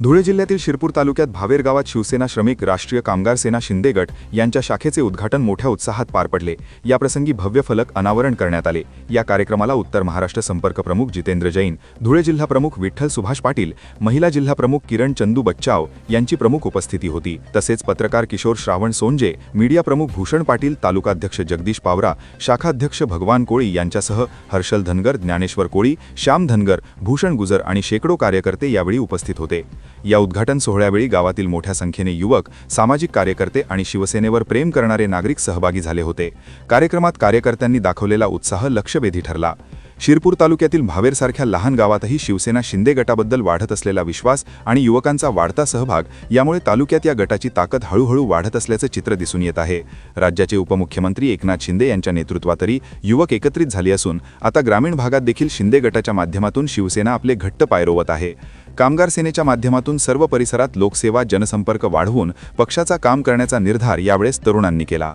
धुळे जिल्ह्यातील शिरपूर तालुक्यात भावेर गावात शिवसेना श्रमिक राष्ट्रीय कामगार सेना शिंदे गट यांच्या शाखेचे उद्घाटन मोठ्या उत्साहात पार पडले। याप्रसंगी भव्य फलक अनावरण करण्यात आले। या कार्यक्रमाला उत्तर महाराष्ट्र संपर्क प्रमुख जितेंद्र जैन, धुळे जिल्हा प्रमुख विठ्ठल सुभाष पाटील, महिला जिल्हा प्रमुख किरण चंदू बच्चाव यांची प्रमुख उपस्थिती होती। तसेच पत्रकार किशोर श्रावण सोनजे, मीडिया प्रमुख भूषण पाटील, तालुकाध्यक्ष जगदीश पावरा, शाखाध्यक्ष भगवान कोळी यांच्यासह हर्षल धनगर, ज्ञानेश्वर कोळी, श्याम धनगर, भूषण गुजर आणि शेकडो कार्यकर्ते यावेळी उपस्थित होते। या उद्घाटन सोहळ्यावेळी गावातील मोठ्या संख्येने युवक, सामाजिक कार्यकर्ते आणि शिवसेनेवर प्रेम करणारे नागरिक सहभागी झाले होते। कार्यक्रमात कार्यकर्त्यांनी दाखवलेला उत्साह लक्षवेधी ठरला। शिरपूर तालुक्यातील भावेरसारख्या लहान गावातही शिवसेना शिंदे गटाबद्दल वाढत असलेला विश्वास आणि युवकांचा वाढता सहभाग यामुळे तालुक्यात या गटाची ताकद हळूहळू वाढत असल्याचे चित्र दिसून येत आहे। राज्याचे उपमुख्यमंत्री एकनाथ शिंदे यांच्या नेतृत्वातही युवक एकत्रित झाले असून आता ग्रामीण भागात देखील शिंदे गटाच्या माध्यमातून शिवसेना आपले घट्ट पाय रोवत आहे। कामगार सेनेच्या माध्यमातून सर्व परिसरात लोकसेवा, जनसंपर्क वाढवून पक्षाचा काम करण्याचा निर्धार यावेळेस तरुणांनी केला।